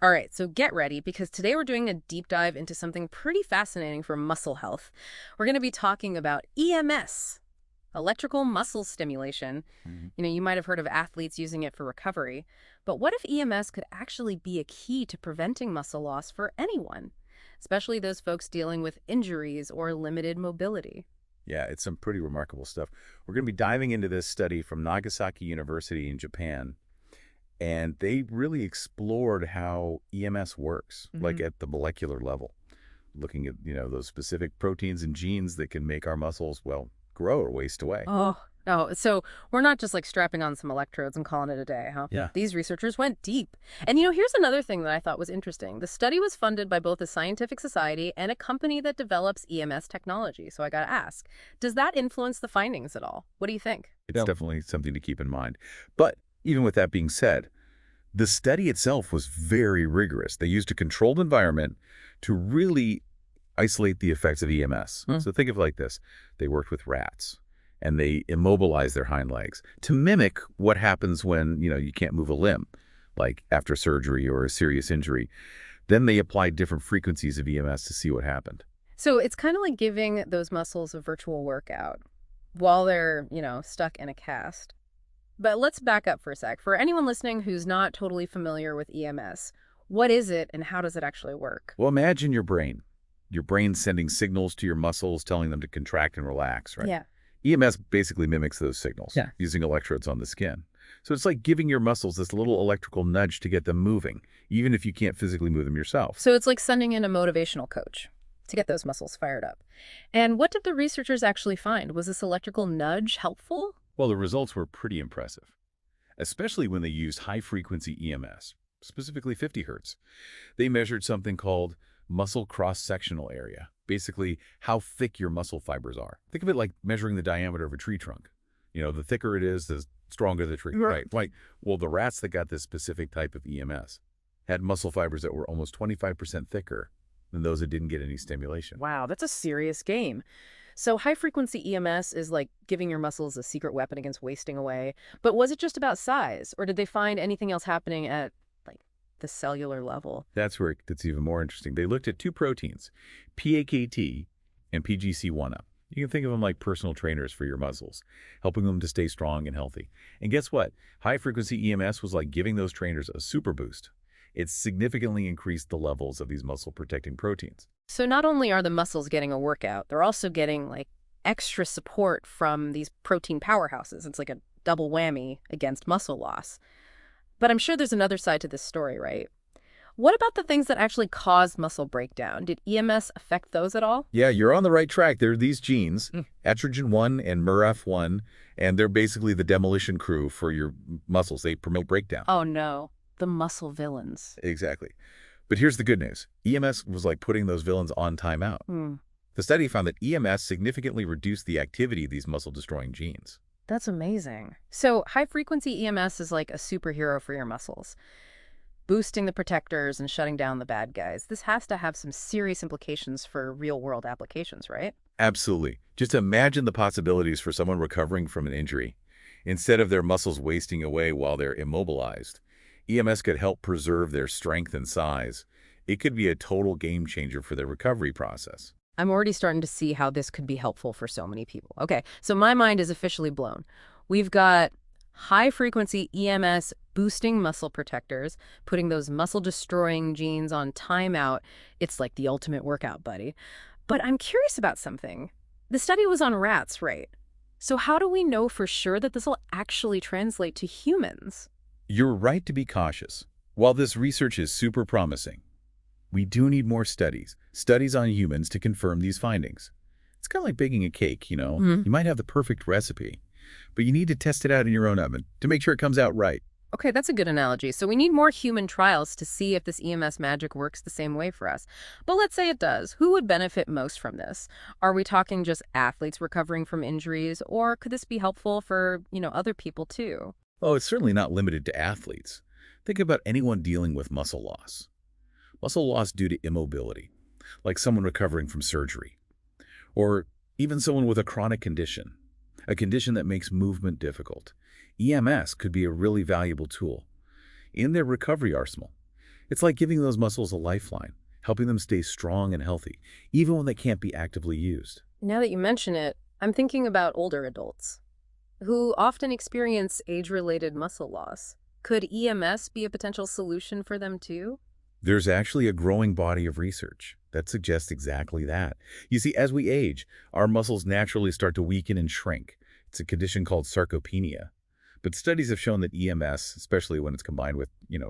All right, so get ready because today we're doing a deep dive into something pretty fascinating for muscle health. We're going to be talking about EMS, electrical muscle stimulation. Mhm. You might have heard of athletes using it for recovery, but what if EMS could actually be a key to preventing muscle loss for anyone, especially those folks dealing with injuries or limited mobility? Yeah, it's some pretty remarkable stuff. We're going to be diving into this study from Nagasaki University in Japan, and they really explored how EMS works, like Hmm. at the molecular level, looking at, those specific proteins and genes that can make our muscles, well, grow or waste away. Oh, no. So we're not just like strapping on some electrodes and calling it a day, huh? Yeah. These researchers went deep. And here's another thing that I thought was interesting. The study was funded by both a scientific society and a company that develops EMS technology. So I got to ask, does that influence the findings at all? What do you think? It's definitely something to keep in mind. But even with that being said, the study itself was very rigorous. They used a controlled environment to really isolate the effects of EMS. Hmm. So think of it like this. They worked with rats and they immobilized their hind legs to mimic what happens when, you can't move a limb, like after surgery or a serious injury. Then they applied different frequencies of EMS to see what happened. So it's kind of like giving those muscles a virtual workout while they're, stuck in a cast. But let's back up for a sec. For anyone listening who's not totally familiar with EMS, what is it and how does it actually work? Well, imagine your brain. Your brain's sending signals to your muscles, telling them to contract and relax, right? Yeah. EMS basically mimics those signals Yeah. using electrodes on the skin. So it's like giving your muscles this little electrical nudge to get them moving, even if you can't physically move them yourself. So it's like sending in a motivational coach to get those muscles fired up. And what did the researchers actually find? Was this electrical nudge helpful? Well, the results were pretty impressive, especially when they used high-frequency EMS, specifically 50 hertz. They measured something called muscle cross-sectional area, basically how thick your muscle fibers are. Think of it like measuring the diameter of a tree trunk. The thicker it is, the stronger the tree. Right. Right. Well, the rats that got this specific type of EMS had muscle fibers that were almost 25% thicker than those that didn't get any stimulation. Wow, that's a serious game. So high frequency EMS is like giving your muscles a secret weapon against wasting away. But was it just about size, or did they find anything else happening at like the cellular level? That's where it's even more interesting. They looked at two proteins, PAKT and PGC1up. You can think of them like personal trainers for your muscles, helping them to stay strong and healthy. And guess what? High-frequency EMS was like giving those trainers a super boost. It significantly increased the levels of these muscle-protecting proteins. So not only are the muscles getting a workout, they're also getting like extra support from these protein powerhouses. It's like a double whammy against muscle loss. But I'm sure there's another side to this story, right? What about the things that actually cause muscle breakdown? Did EMS affect those at all? Yeah, you're on the right track. There are these genes, estrogen-1 and MRF1, and they're basically the demolition crew for your muscles. They promote breakdown. Oh no, the muscle villains. Exactly. But here's the good news. EMS was like putting those villains on timeout. Hmm. The study found that EMS significantly reduced the activity of these muscle-destroying genes. That's amazing. So high frequency EMS is like a superhero for your muscles, boosting the protectors and shutting down the bad guys. This has to have some serious implications for real world applications, right? Absolutely. Just imagine the possibilities for someone recovering from an injury. Instead of their muscles wasting away while they're immobilized, EMS could help preserve their strength and size. It could be a total game changer for their recovery process. I'm already starting to see how this could be helpful for so many people. Okay, so my mind is officially blown. We've got high frequency EMS boosting muscle protectors, putting those muscle destroying genes on timeout. It's like the ultimate workout buddy. But I'm curious about something. The study was on rats, right? So how do we know for sure that this will actually translate to humans? You're right to be cautious. While this research is super promising, we do need more studies on humans to confirm these findings. It's kind of like baking a cake. Mhm. You might have the perfect recipe, but you need to test it out in your own oven to make sure it comes out right. Okay, that's a good analogy. So we need more human trials to see if this EMS magic works the same way for us. But let's say it does. Who would benefit most from this? Are we talking just athletes recovering from injuries, or could this be helpful for, other people too? Oh, it's certainly not limited to athletes. Think about anyone dealing with muscle loss. Muscle loss due to immobility, like someone recovering from surgery, or even someone with a chronic condition, a condition that makes movement difficult. EMS could be a really valuable tool in their recovery arsenal. It's like giving those muscles a lifeline, helping them stay strong and healthy, even when they can't be actively used. Now that you mention it, I'm thinking about older adults who often experience age-related muscle loss. Could EMS be a potential solution for them too? There's actually a growing body of research that suggests exactly that. You see, as we age, our muscles naturally start to weaken and shrink. It's a condition called sarcopenia. But studies have shown that EMS, especially when it's combined with,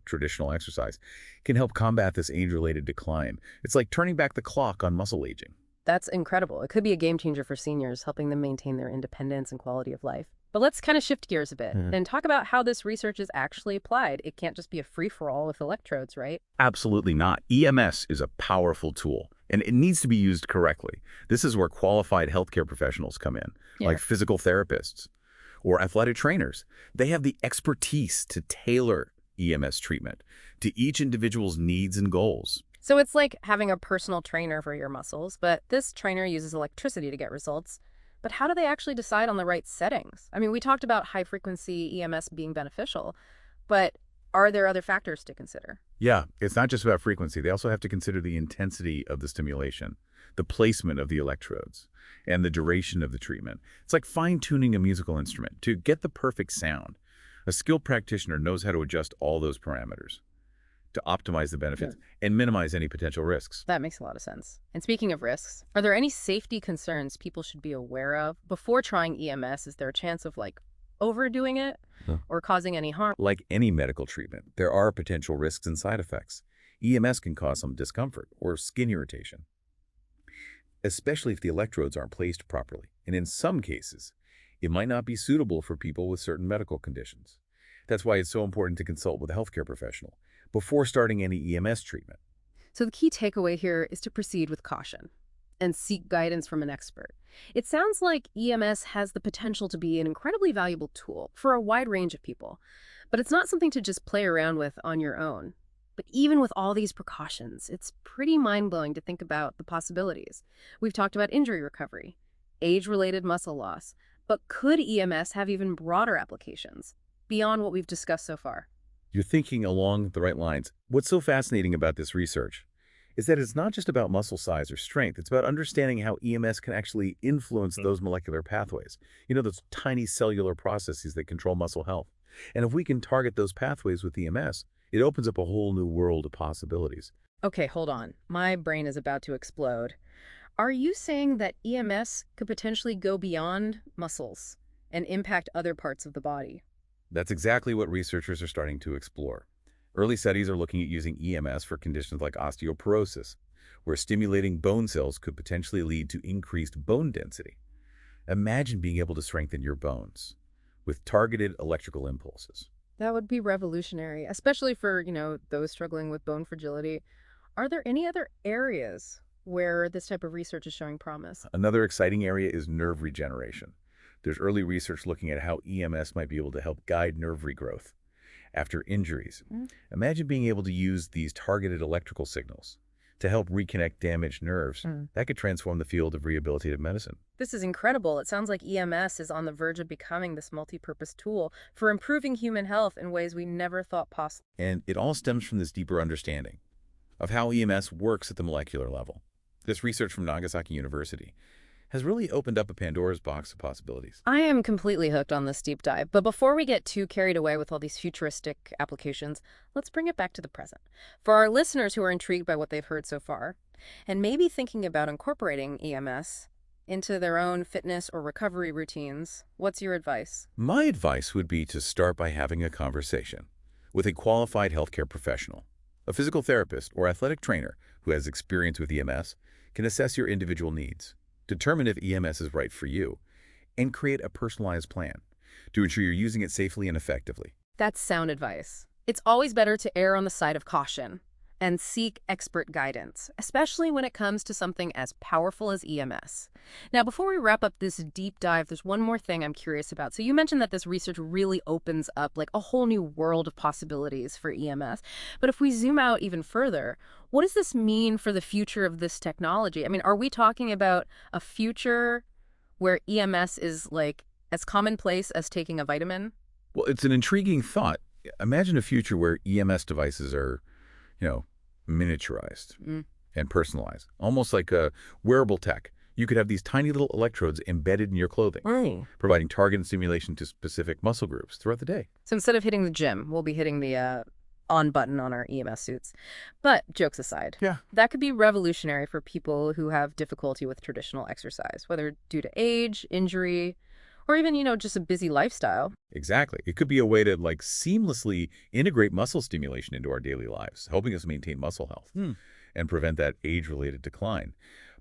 traditional exercise, can help combat this age-related decline. It's like turning back the clock on muscle aging. That's incredible. It could be a game changer for seniors, helping them maintain their independence and quality of life. But let's kind of shift gears a bit and talk about how this research is actually applied. It can't just be a free-for-all with electrodes, right? Absolutely not. EMS is a powerful tool, and it needs to be used correctly. This is where qualified healthcare professionals come in, Yeah. like physical therapists or athletic trainers. They have the expertise to tailor EMS treatment to each individual's needs and goals. So it's like having a personal trainer for your muscles, but this trainer uses electricity to get results. But how do they actually decide on the right settings? I mean, we talked about high-frequency EMS being beneficial, but are there other factors to consider? Yeah, it's not just about frequency. They also have to consider the intensity of the stimulation, the placement of the electrodes, and the duration of the treatment. It's like fine-tuning a musical instrument to get the perfect sound. A skilled practitioner knows how to adjust all those parameters to optimize the benefits and minimize any potential risks. That makes a lot of sense. And speaking of risks, are there any safety concerns people should be aware of before trying EMS? Is there a chance of overdoing it or causing any harm? Like any medical treatment, there are potential risks and side effects. EMS can cause some discomfort or skin irritation, especially if the electrodes aren't placed properly. And in some cases, it might not be suitable for people with certain medical conditions. That's why it's so important to consult with a healthcare professional before starting any EMS treatment. So the key takeaway here is to proceed with caution and seek guidance from an expert. It sounds like EMS has the potential to be an incredibly valuable tool for a wide range of people, but it's not something to just play around with on your own. But even with all these precautions, it's pretty mind-blowing to think about the possibilities. We've talked about injury recovery, age-related muscle loss, but could EMS have even broader applications beyond what we've discussed so far? You're thinking along the right lines. What's so fascinating about this research is that it's not just about muscle size or strength. It's about understanding how EMS can actually influence those molecular pathways. Those tiny cellular processes that control muscle health. And if we can target those pathways with EMS, it opens up a whole new world of possibilities. Okay, hold on. My brain is about to explode. Are you saying that EMS could potentially go beyond muscles and impact other parts of the body? That's exactly what researchers are starting to explore. Early studies are looking at using EMS for conditions like osteoporosis, where stimulating bone cells could potentially lead to increased bone density. Imagine being able to strengthen your bones with targeted electrical impulses. That would be revolutionary, especially for, those struggling with bone fragility. Are there any other areas where this type of research is showing promise? Another exciting area is nerve regeneration. There's early research looking at how EMS might be able to help guide nerve regrowth after injuries. Imagine being able to use these targeted electrical signals to help reconnect damaged nerves. That could transform the field of rehabilitative medicine. This is incredible. It sounds like EMS is on the verge of becoming this multi-purpose tool for improving human health in ways we never thought possible. And it all stems from this deeper understanding of how EMS works at the molecular level. This research from Nagasaki University has really opened up a Pandora's box of possibilities. I am completely hooked on this deep dive, but before we get too carried away with all these futuristic applications, let's bring it back to the present. For our listeners who are intrigued by what they've heard so far, and maybe thinking about incorporating EMS into their own fitness or recovery routines, what's your advice? My advice would be to start by having a conversation with a qualified healthcare professional. A physical therapist or athletic trainer who has experience with EMS can assess your individual needs, determine if EMS is right for you, and create a personalized plan to ensure you're using it safely and effectively. That's sound advice. It's always better to err on the side of caution and seek expert guidance, especially when it comes to something as powerful as EMS. Now, before we wrap up this deep dive, there's one more thing I'm curious about. So you mentioned that this research really opens up a whole new world of possibilities for EMS. But if we zoom out even further, what does this mean for the future of this technology? I mean, are we talking about a future where EMS is as commonplace as taking a vitamin? Well, it's an intriguing thought. Imagine a future where EMS devices are you know, miniaturized Mm. and personalized, almost like a wearable tech. You could have these tiny little electrodes embedded in your clothing, Oh. providing targeted stimulation to specific muscle groups throughout the day. So instead of hitting the gym, we'll be hitting the on button on our EMS suits. But jokes aside, Yeah. that could be revolutionary for people who have difficulty with traditional exercise, whether due to age, injury, or even, just a busy lifestyle. Exactly. It could be a way to like seamlessly integrate muscle stimulation into our daily lives, helping us maintain muscle health and prevent that age-related decline.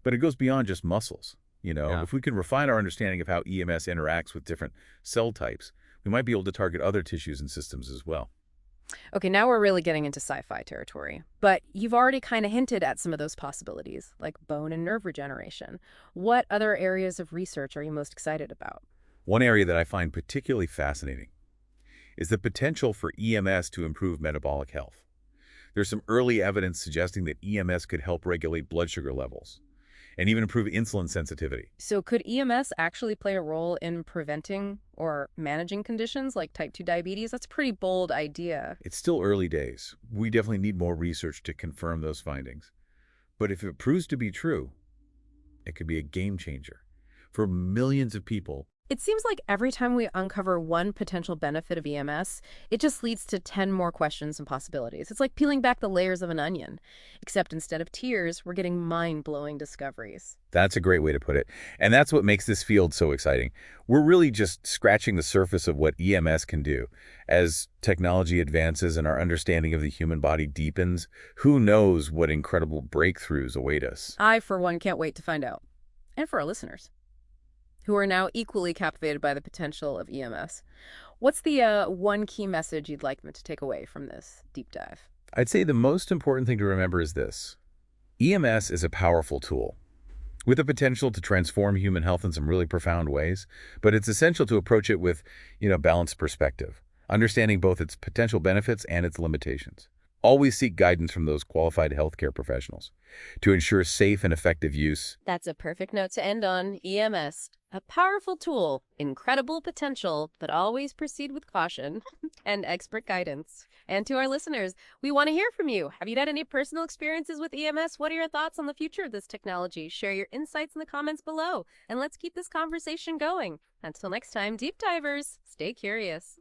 But it goes beyond just muscles. Yeah. If we can refine our understanding of how EMS interacts with different cell types, we might be able to target other tissues and systems as well. Okay, now we're really getting into sci-fi territory. But you've already kind of hinted at some of those possibilities, like bone and nerve regeneration. What other areas of research are you most excited about? One area that I find particularly fascinating is the potential for EMS to improve metabolic health. There's some early evidence suggesting that EMS could help regulate blood sugar levels and even improve insulin sensitivity. So could EMS actually play a role in preventing or managing conditions like type 2 diabetes? That's a pretty bold idea. It's still early days. We definitely need more research to confirm those findings. But if it proves to be true, it could be a game changer for millions of people. It seems like every time we uncover one potential benefit of EMS, it just leads to 10 more questions and possibilities. It's like peeling back the layers of an onion, except instead of tears, we're getting mind-blowing discoveries. That's a great way to put it. And that's what makes this field so exciting. We're really just scratching the surface of what EMS can do. As technology advances and our understanding of the human body deepens, who knows what incredible breakthroughs await us. I, for one, can't wait to find out. And for our listeners, who are now equally captivated by the potential of EMS. What's the one key message you'd like them to take away from this deep dive? I'd say the most important thing to remember is this. EMS is a powerful tool with the potential to transform human health in some really profound ways, but it's essential to approach it with, balanced perspective, understanding both its potential benefits and its limitations. Always seek guidance from those qualified healthcare professionals to ensure safe and effective use. That's a perfect note to end on. EMS, a powerful tool, incredible potential, but always proceed with caution and expert guidance. And to our listeners, we want to hear from you. Have you had any personal experiences with EMS? What are your thoughts on the future of this technology? Share your insights in the comments below, and let's keep this conversation going. Until next time, deep divers, stay curious.